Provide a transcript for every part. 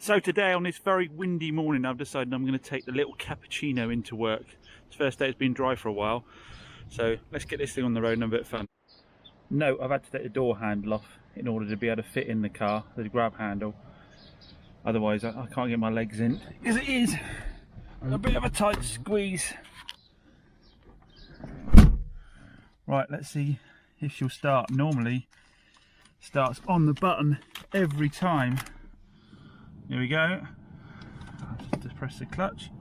So today on this very windy morning I've decided I'm going to take the little Cappuccino into work. It's the first day it's been dry for a while, so let's get this thing on the road and have a bit of fun. Note, I've had to take the door handle off in order to be able to fit in the car, the grab handle. Otherwise I can't get my legs in, because it is a bit of a tight squeeze. Right, let's see if she'll start. Normally starts on the button every time. Here we go. Just press the clutch.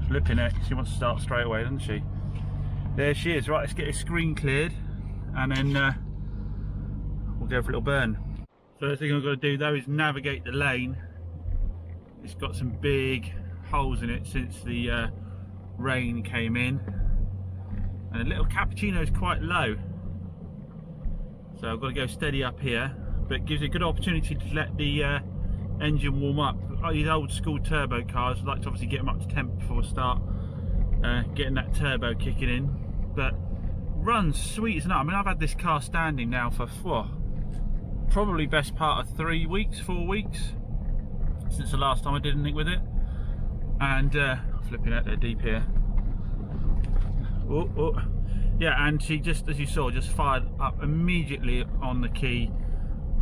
Flipping it. She wants to start straight away, doesn't she? There she is. Right, let's get this screen cleared and then we'll go for a little burn. First thing I've got to do though is navigate the lane. It's got some big holes in it since the rain came in, and the little Cappuccino is quite low, so I've got to go steady up here, but it gives you a good opportunity to let the engine warm up. These old school turbo cars, I like to obviously get them up to temp before I start getting that turbo kicking in, but runs sweet as nut. I mean, I've had this car standing now for probably best part of 3 weeks, 4 weeks since the last time I did anything with it, and flipping out there deep here. Oh. Yeah, and she just, as you saw, just fired up immediately on the key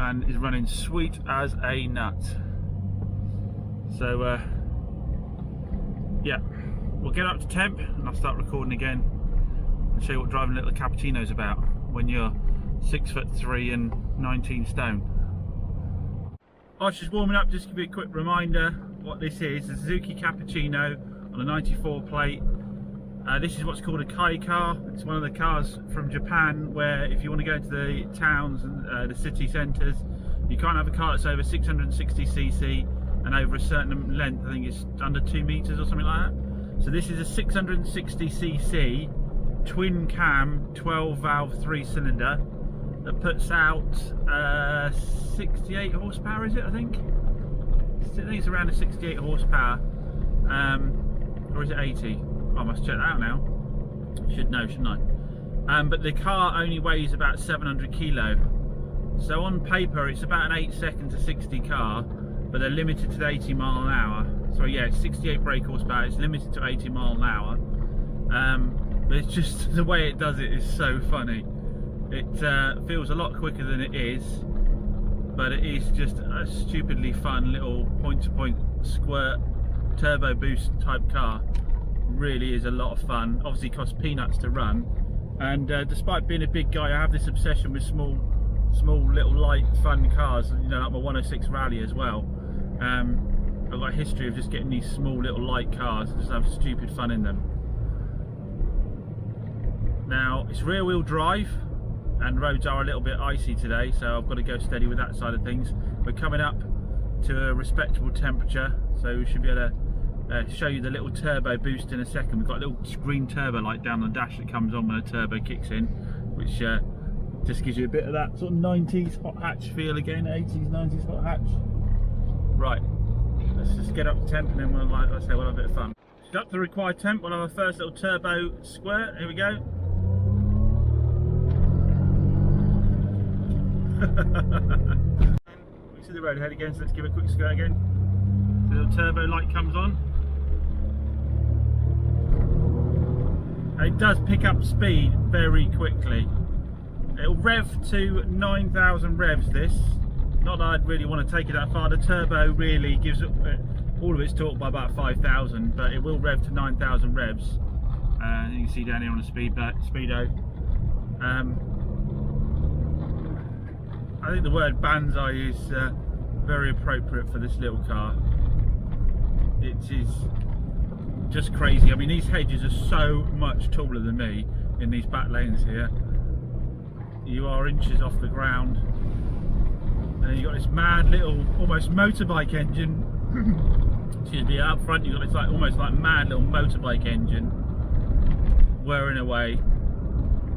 and is running sweet as a nut. So yeah, we'll get up to temp and I'll start recording again and show you what driving a little Cappuccino's about when you're 6'3" and 19 stone. I was just warming up, just to give you a quick reminder what this is. A Suzuki Cappuccino on a 94 plate. This is what's called a Kai car. It's one of the cars from Japan where if you want to go into the towns and the city centres, you can't have a car that's over 660cc and over a certain length. I think it's under 2 meters or something like that. So this is a 660cc twin cam 12 valve 3-cylinder that puts out 68 horsepower, is it? I think it's around a 68 horsepower, or is it 80? I must check that out now. Should know, shouldn't I? But the car only weighs about 700 kilo. So on paper it's about an 8 to 60 car, but they're limited to 80 mile an hour. So yeah, it's 68 brake horsepower, it's limited to 80 mile an hour. But it's just the way it does it is so funny. It feels a lot quicker than it is, but it is just a stupidly fun little point-to-point squirt turbo boost type car. Really is a lot of fun. Obviously costs peanuts to run, and despite being a big guy, I have this obsession with small little light fun cars, you know, like my 106 Rally as well. I've got a history of just getting these small little light cars and just have stupid fun in them. Now it's rear wheel drive and roads are a little bit icy today, so I've got to go steady with that side of things. We're coming up to a respectable temperature, so we should be able to show you the little turbo boost in a second. We've got a little green turbo light down the dash that comes on when a turbo kicks in, which just gives you a bit of that sort of 90s hot hatch feel again, 80s, 90s hot hatch. Right, let's just get up to temp and then we'll, like I say, we'll have a bit of fun. Up to the required temp, we'll have our first little turbo squirt. Here we go. We see the road ahead again, so let's give it a quick skirt again. The little turbo light comes on. And it does pick up speed very quickly. It'll rev to 9,000 revs this. Not that I'd really want to take it that far. The turbo really gives it all of its torque by about 5,000, but it will rev to 9,000 revs. You can see down here on the speedo. I think the word banzai is very appropriate for this little car. It is just crazy. I mean, these hedges are so much taller than me in these back lanes here. You are inches off the ground, and you've got this mad little, almost motorbike engine. Excuse me, up front you've got this like almost like mad little motorbike engine whirring away.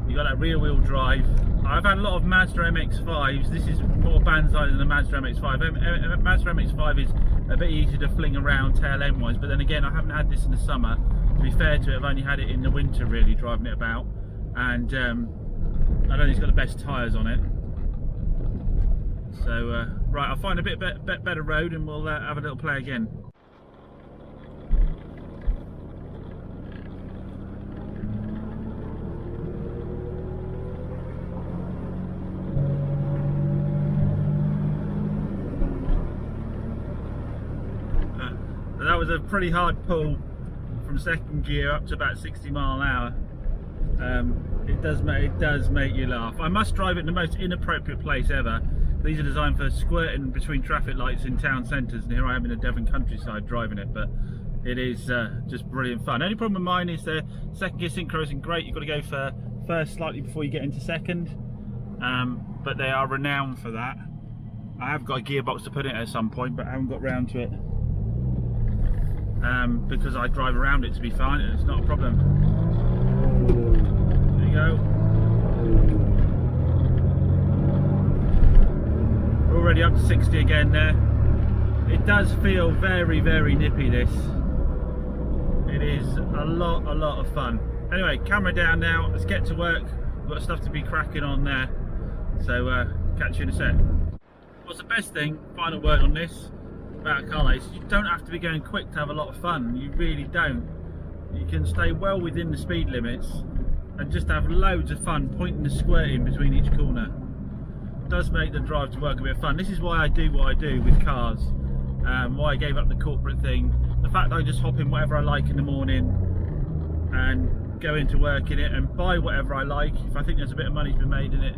You've got that rear wheel drive. I've had a lot of Mazda MX-5s. This is more banzai than a Mazda MX-5. Mazda MX-5 is a bit easier to fling around tail end wise, but then again, I haven't had this in the summer. To be fair to it, I've only had it in the winter really, driving it about, and I don't think it's got the best tyres on it. So Right, I'll find a bit better road and we'll have a little play again. That was a pretty hard pull from second gear up to about 60 mile an hour. It does make you laugh. I must drive it in the most inappropriate place ever. These are designed for squirting between traffic lights in town centres, and here I am in the Devon countryside driving it, but it is just brilliant fun. Only problem with mine is the second gear synchro isn't great. You've got to go for first slightly before you get into second, but they are renowned for that. I have got a gearbox to put in at some point, but I haven't got round to it. Because I drive around it to be fine and it's not a problem. There you go. We're already up to 60 again there. It does feel very, very nippy, this. It is a lot of fun. Anyway, camera down now, let's get to work. We've got stuff to be cracking on there. So catch you in a sec. What's the best thing, final word on this, about a car like this, you don't have to be going quick to have a lot of fun. You really don't. You can stay well within the speed limits and just have loads of fun pointing and squirting between each corner. It does make the drive to work a bit of fun. This is why I do what I do with cars, why I gave up the corporate thing. The fact that I just hop in whatever I like in the morning and go into work in it and buy whatever I like. If I think there's a bit of money to be made in it,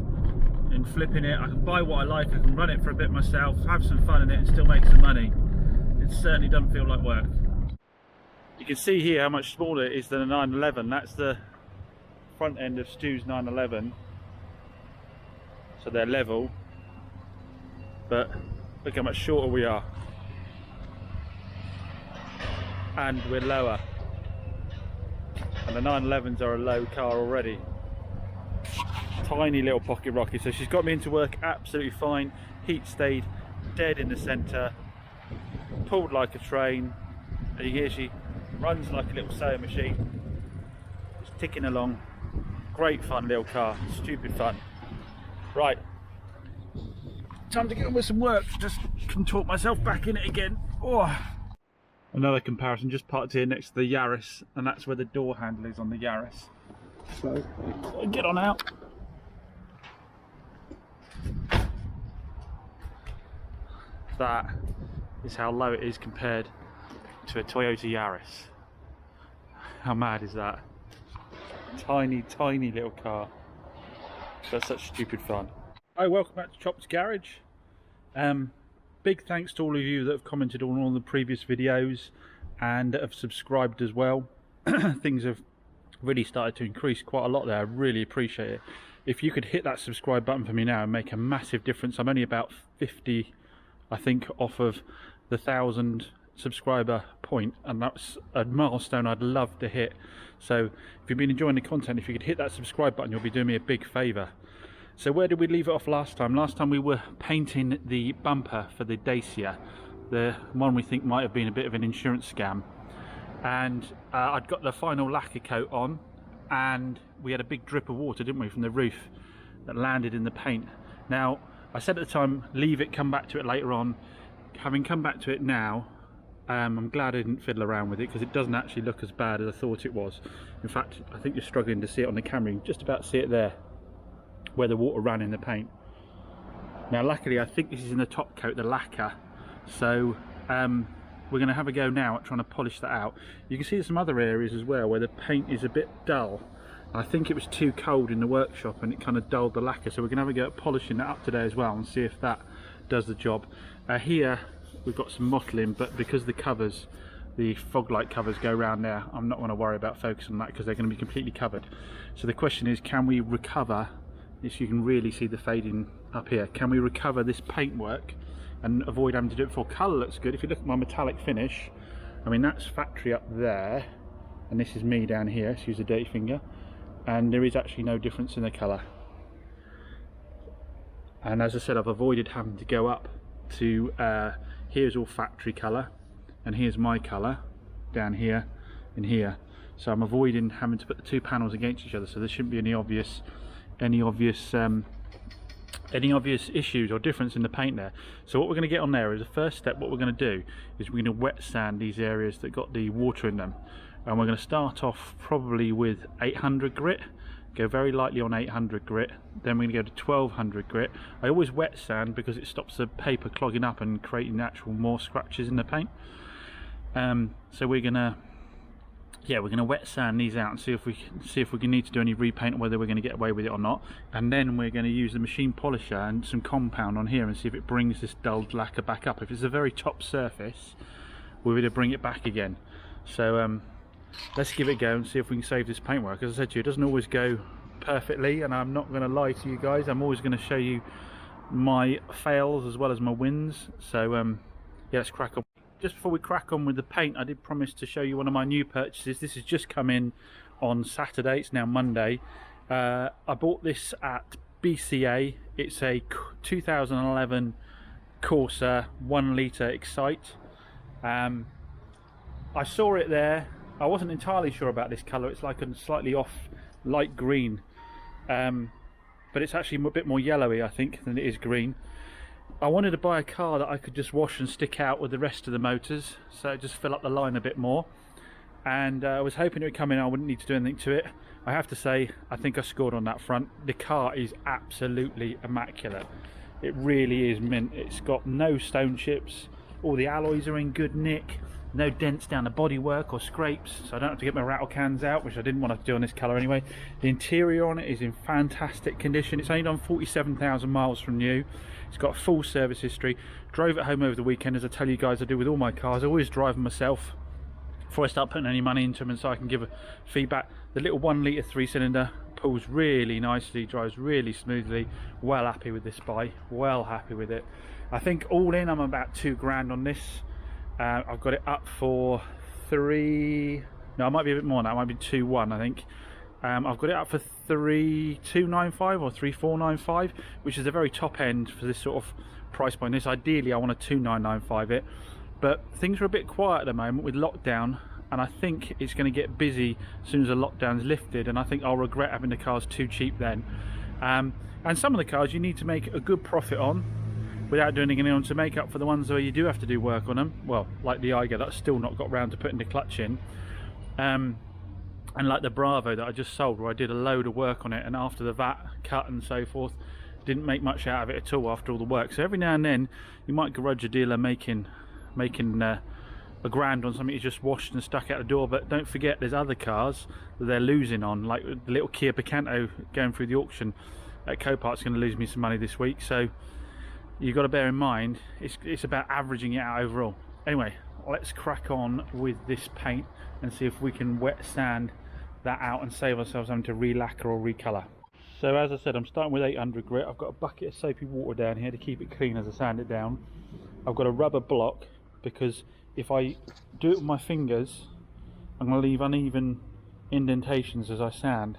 and flipping it, I can buy what I like, I can run it for a bit myself, have some fun in it and still make some money. It certainly doesn't feel like work. You can see here how much smaller it is than a 911. That's the front end of Stu's 911. So they're level, but look how much shorter we are. And we're lower. And the 911s are a low car already. Tiny little pocket rocket, so she's got me into work absolutely fine. Heat stayed dead in the centre, pulled like a train, and you hear she runs like a little sewing machine, just ticking along. Great fun little car, stupid fun. Right, time to get on with some work. Just can talk myself back in it again. Oh. Another comparison, just parked here next to the Yaris, and that's where the door handle is on the Yaris. So get on out. That is how low it is compared to a Toyota Yaris. How mad is that? Tiny little car. That's such stupid fun. Hi, welcome back to Chopped's Garage. Big thanks to all of you that have commented on all the previous videos and have subscribed as well. Things have really started to increase quite a lot there. I really appreciate it. If you could hit that subscribe button for me now and make a massive difference. I'm only about 50, I think, off of the 1,000 subscriber point, and that's a milestone I'd love to hit. So if you've been enjoying the content, if you could hit that subscribe button, you'll be doing me a big favour. So where did we leave it off last time? Last time we were painting the bumper for the Dacia, the one we think might have been a bit of an insurance scam. And I'd got the final lacquer coat on, and we had a big drip of water, didn't we, from the roof that landed in the paint. Now, I said at the time, leave it, come back to it later on. Having come back to it now, I'm glad I didn't fiddle around with it, because it doesn't actually look as bad as I thought it was. In fact, I think you're struggling to see it on the camera. You can just about see it there, where the water ran in the paint. Now, luckily, I think this is in the top coat, the lacquer. So we're going to have a go now at trying to polish that out. You can see some other areas as well where the paint is a bit dull. I think it was too cold in the workshop and it kind of dulled the lacquer, so we're going to have a go at polishing that up today as well and see if that does the job. Here we've got some mottling, but because the covers, the fog light covers go around there, I'm not going to worry about focusing on that because they're going to be completely covered. So the question is, can we recover this? You can really see the fading up here. Can we recover this paintwork and avoid having to do it before? Colour looks good. If you look at my metallic finish, I mean, that's factory up there and this is me down here. Let's use a dirty finger, and there is actually no difference in the colour. And as I said, I've avoided having to go up to here's all factory colour and here's my colour down here and here, so I'm avoiding having to put the two panels against each other, so there shouldn't be any obvious any obvious issues or difference in the paint there. So what we're going to get on there is the first step. What we're going to do is we're going to wet sand these areas that got the water in them, and we're going to start off probably with 800 grit, go very lightly on 800 grit, then we're going to go to 1200 grit. I always wet sand because it stops the paper clogging up and creating actual more scratches in the paint. So we're gonna wet sand these out and see if we can need to do any repaint, or whether we're going to get away with it or not. And then we're going to use the machine polisher and some compound on here and see if it brings this dulled lacquer back up. If it's a very top surface, we're going to bring it back again. So let's give it a go and see if we can save this paintwork. As I said to you, it doesn't always go perfectly, and I'm not going to lie to you guys. I'm always going to show you my fails as well as my wins. So yeah, let's crack on. Just before we crack on with the paint, I did promise to show you one of my new purchases. This has just come in on Saturday, it's now Monday. I bought this at BCA. It's a 2011 Corsa 1 litre Excite. I saw it there. I wasn't entirely sure about this colour. It's like a slightly off light green, but it's actually a bit more yellowy, I think, than it is green. I wanted to buy a car that I could just wash and stick out with the rest of the motors, so just fill up the line a bit more. And I was hoping it would come in, I wouldn't need to do anything to it. I have to say, I think I scored on that front. The car is absolutely immaculate. It really is mint. It's got no stone chips. All the alloys are in good nick. No dents down the bodywork or scrapes, so I don't have to get my rattle cans out, which I didn't want to do on this colour anyway. The interior on it is in fantastic condition. It's only done 47,000 miles from new. It's got a full service history. Drove it home over the weekend, as I tell you guys I do with all my cars. I always drive them myself before I start putting any money into them, and so I can give a feedback. The little 1 litre 3-cylinder pulls really nicely, drives really smoothly. Well happy with this bike, well happy with it. I think all in I'm about $2,000 on this. I've got it up for I might be a bit more than that, it might be 2,100 I think. I've got it up for 3,295 or 3,495, which is the very top end for this sort of price point. This ideally I want a 2,995 it, but things are a bit quiet at the moment with lockdown, and I think it's going to get busy as soon as the lockdown's lifted, and I think I'll regret having the cars too cheap then. And some of the cars you need to make a good profit on without doing anything on to make up for the ones where you do have to do work on them. Well, like the Eiger, that's still not got round to putting the clutch in. And like the Bravo that I just sold, where I did a load of work on it, and after the VAT cut and so forth, didn't make much out of it at all after all the work. So every now and then you might grudge a dealer making a grand on something you just washed and stuck out the door. But don't forget, there's other cars that they're losing on, like the little Kia Picanto going through the auction at Copart's going to lose me some money this week. So you've got to bear in mind it's about averaging it out overall. Anyway, let's crack on with this paint and see if we can wet sand that out and save ourselves having to re-lacquer or recolour. So as I said, I'm starting with 800 grit. I've got a bucket of soapy water down here to keep it clean as I sand it down. I've got a rubber block because if I do it with my fingers, I'm going to leave uneven indentations as I sand.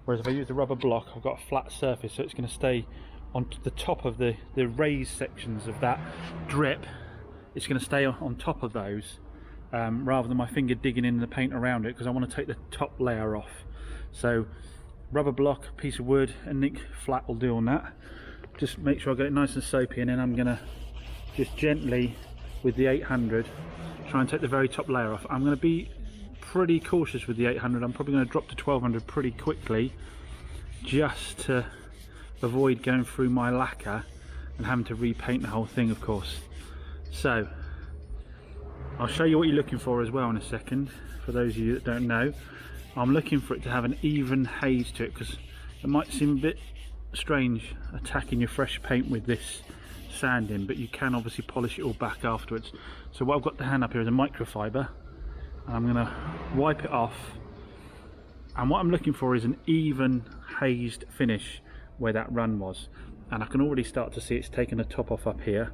Whereas if I use the rubber block, I've got a flat surface, so it's going to stay on the top of the raised sections of that drip. It's going to stay on top of those rather than my finger digging in the paint around it, because I want to take the top layer off. So rubber block, piece of wood, and nick flat will do on that. Just make sure I get it nice and soapy, and then I'm going to just gently with the 800 try and take the very top layer off. I'm going to be pretty cautious with the 800. I'm probably going to drop to 1200 pretty quickly, just to avoid going through my lacquer and having to repaint the whole thing, of course. So I'll show you what you're looking for as well in a second. For those of you that don't know, I'm looking for it to have an even haze to it, because it might seem a bit strange attacking your fresh paint with this sanding, but you can obviously polish it all back afterwards. So what I've got to hand up here is a microfiber, and I'm going to wipe it off, and what I'm looking for is an even hazed finish where that run was. And I can already start to see it's taken the top off up here,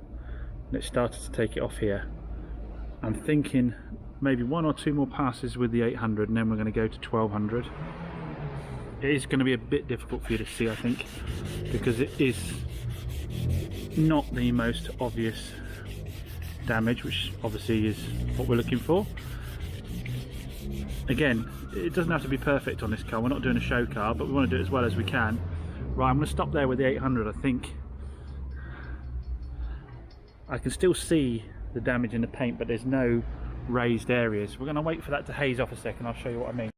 and it started to take it off here. I'm thinking maybe 1 or 2 more passes with the 800, and then we're going to go to 1200. It is going to be a bit difficult for you to see, I think, because it is not the most obvious damage, which obviously is what we're looking for. Again, it doesn't have to be perfect on this car. We're not doing a show car, but we want to do it as well as we can. Right, I'm going to stop there with the 800. I think I can still see the damage in the paint, but there's no raised areas. We're going to wait for that to haze off a second. I'll show you what I mean.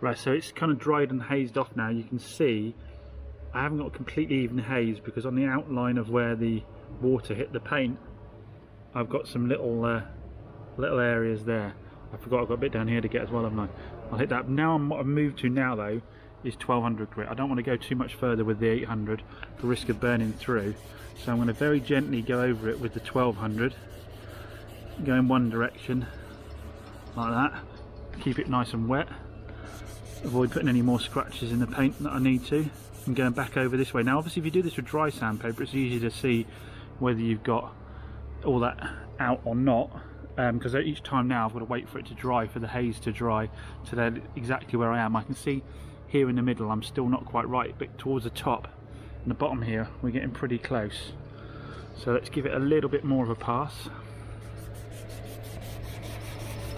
Right, so it's kind of dried and hazed off now. You can see I haven't got completely even haze, because on the outline of where the water hit the paint, I've got some little areas there. I forgot I've got a bit down here to get as well, haven't I? I'll hit that. Now what I've moved to now though is 1200 grit. I don't want to go too much further with the 800 for risk of burning through, so I'm going to very gently go over it with the 1200, go in one direction like that, keep it nice and wet, avoid putting any more scratches in the paint that I need to, and going back over this way. Now obviously if you do this with dry sandpaper, it's easy to see whether you've got all that out or not, because each time now I've got to wait for it to dry, for the haze to dry to then exactly where I am. I can see here in the middle I'm still not quite right, but towards the top and the bottom here we're getting pretty close. So let's give it a little bit more of a pass.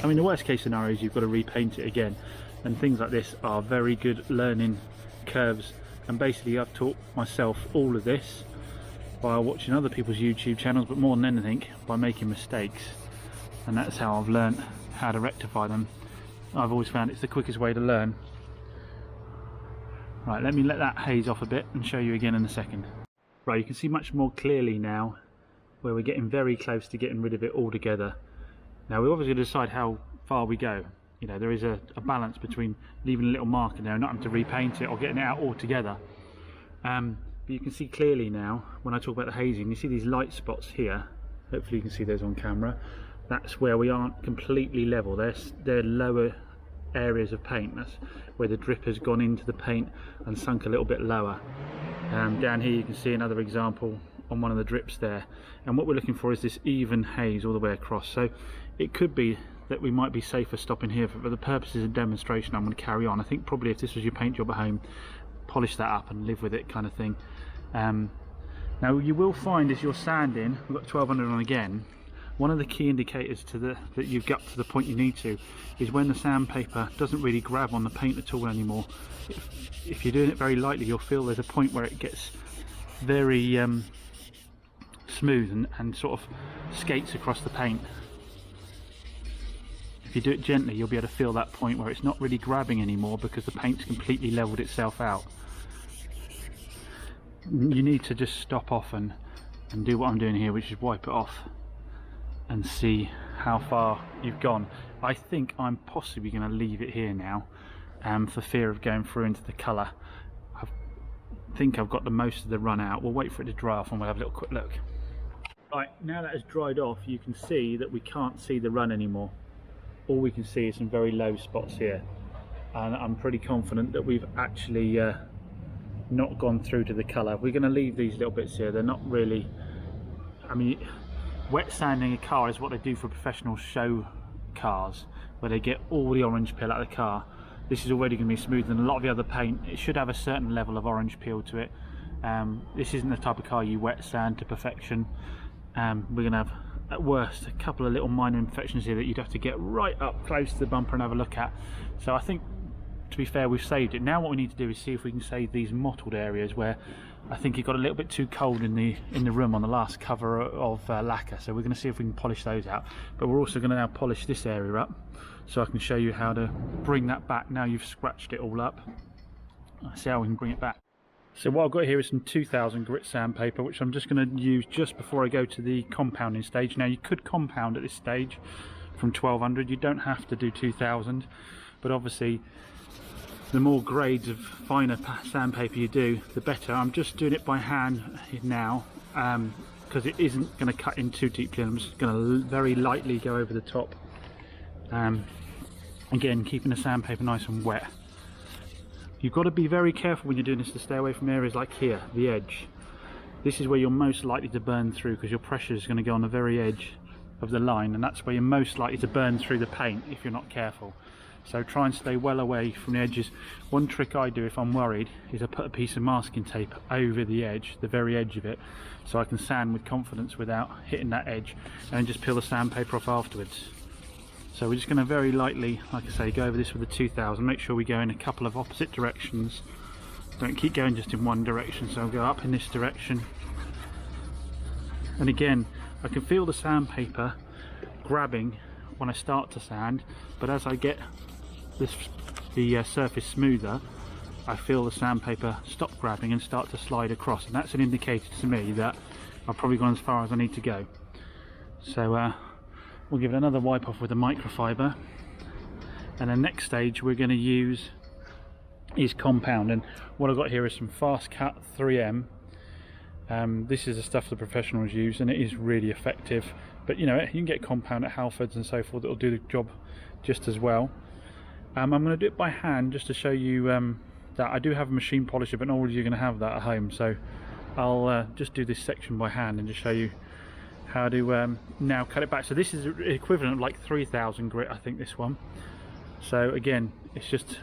I mean, the worst case scenario is you've got to repaint it again, and things like this are very good learning curves, and basically I've taught myself all of this by watching other people's YouTube channels, but more than anything by making mistakes, and that's how I've learned how to rectify them. I've always found it's the quickest way to learn. Right, let me let that haze off a bit and show you again in a second. Right, you can see much more clearly now where we're getting very close to getting rid of it altogether. Now we're obviously going to decide how far we go. You know, there is a balance between leaving a little mark in there and not having to repaint it or getting it out altogether. But you can see clearly now when I talk about the hazing, you see these light spots here. Hopefully you can see those on camera. That's where we aren't completely level. They're lower areas of paint. That's where the drip has gone into the paint and sunk a little bit lower. Down here you can see another example on one of the drips there, and what we're looking for is this even haze all the way across. So it could be that we might be safer stopping here, but for the purposes of demonstration I'm going to carry on. I think probably if this was your paint job at home, polish that up and live with it, kind of thing. Now you will find as you're sanding, we've got 1200 on again, one of the key indicators that you've got to the point you need to is when the sandpaper doesn't really grab on the paint at all anymore. If you're doing it very lightly, you'll feel there's a point where it gets very smooth and sort of skates across the paint. If you do it gently, you'll be able to feel that point where it's not really grabbing anymore because the paint's completely leveled itself out. You need to just stop off and do what I'm doing here, which is wipe it off and see how far you've gone. I think I'm possibly going to leave it here now for fear of going through into the colour. I think I've got the most of the run out. We'll wait for it to dry off and we'll have a little quick look. Right, now that it's dried off, you can see that we can't see the run anymore. All we can see is some very low spots here, and I'm pretty confident that we've actually not gone through to the colour. We're going to leave these little bits here. They're not really, I mean, wet sanding a car is what they do for professional show cars, where they get all the orange peel out of the car. This is already going to be smoother than a lot of the other paint. It should have a certain level of orange peel to it. This isn't the type of car you wet sand to perfection. We're going to have, at worst, a couple of little minor imperfections here that you'd have to get right up close to the bumper and have a look at. So I think, to be fair, we've saved it. Now what we need to do is see if we can save these mottled areas where I think it got a little bit too cold in the room on the last cover of lacquer. So we're going to see if we can polish those out. But we're also going to now polish this area up, so I can show you how to bring that back. Now you've scratched it all up, see how we can bring it back. So what I've got here is some 2000 grit sandpaper, which I'm just going to use just before I go to the compounding stage. Now you could compound at this stage from 1200, you don't have to do 2000, but obviously the more grades of finer sandpaper you do, the better. I'm just doing it by hand now because it isn't going to cut in too deeply. I'm just going to very lightly go over the top. Again, keeping the sandpaper nice and wet. You've got to be very careful when you're doing this to stay away from areas like here, the edge. This is where you're most likely to burn through because your pressure is going to go on the very edge of the line, and that's where you're most likely to burn through the paint if you're not careful. So try and stay well away from the edges. One trick I do if I'm worried is I put a piece of masking tape over the edge, the very edge of it, so I can sand with confidence without hitting that edge, and then just peel the sandpaper off afterwards. So we're just going to very lightly, like I say, go over this with the 2000, make sure we go in a couple of opposite directions Don't keep going just in one direction, so I'll go up in this direction. And again, I can feel the sandpaper grabbing when I start to sand, but as I get the surface smoother, I feel the sandpaper stop grabbing and start to slide across, and that's an indicator to me that I've probably gone as far as I need to go. So we'll give it another wipe off with a microfiber, and the next stage we're going to use is compound. And what I've got here is some fast cut 3M. This is the stuff the professionals use, and it is really effective, but you know, you can get compound at Halfords and so forth that will do the job just as well. I'm going to do it by hand just to show you that I do have a machine polisher, but not all of you are going to have that at home, so I'll just do this section by hand and just show you how to now cut it back. So this is equivalent of like 3000 grit, I think, this one. So again, it's just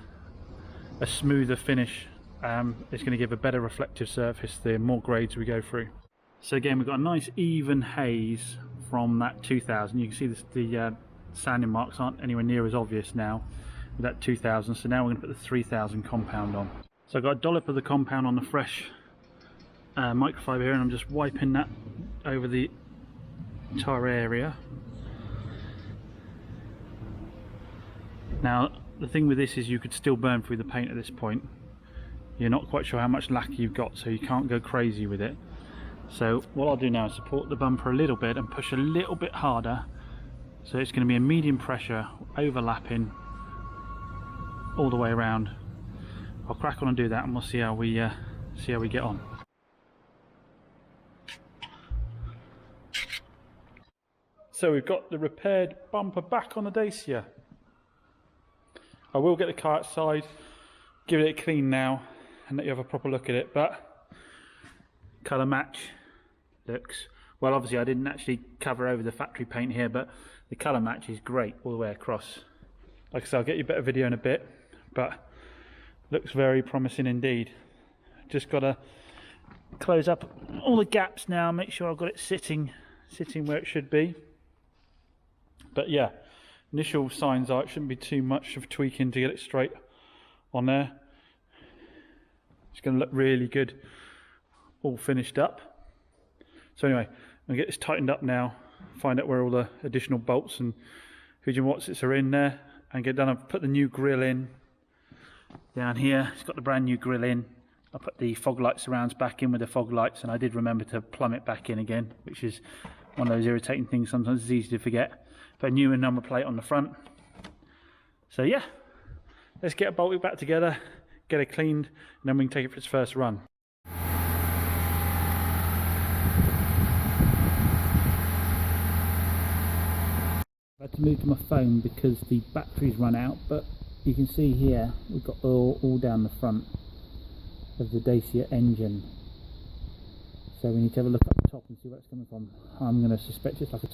a smoother finish. It's going to give a better reflective surface the more grades we go through. So again, we've got a nice even haze from that 2000. You can see this, the sanding marks aren't anywhere near as obvious now with that 2000. So now we're going to put the 3000 compound on. So I've got a dollop of the compound on the fresh microfiber here, and I'm just wiping that over the entire area. Now the thing with this is you could still burn through the paint at this point. You're not quite sure how much lacquer you've got, so you can't go crazy with it. So what I'll do now is support the bumper a little bit and push a little bit harder, so it's going to be a medium pressure overlapping all the way around. I'll crack on and do that, and we'll see how we get on. So we've got the repaired bumper back on the Dacia. I will get the car outside, give it a clean now, and let you have a proper look at it. But colour match looks well. Obviously I didn't actually cover over the factory paint here, but the colour match is great all the way across. Like I said, I'll get you a better video in a bit, but looks very promising indeed. Just got to close up all the gaps now, make sure I've got it sitting where it should be. But yeah, initial signs are it shouldn't be too much of tweaking to get it straight on there. It's going to look really good all finished up. So anyway, I'm going to get this tightened up now, find out where all the additional bolts and Fujian Watsits are in there, and get done. I've put the new grille in down here. It's got the brand new grille in. I put the fog light surrounds back in with the fog lights, and I did remember to plumb it back in again, which is one of those irritating things sometimes. It's easy to forget. Put a new number plate on the front. So yeah, let's get it bolted back together, get it cleaned, and then we can take it for its first run. I had to move to my phone because the battery's run out, but you can see here we've got all down the front of the Dacia engine. So we need to have a look at the top and see where it's coming from. I'm going to suspect it's like a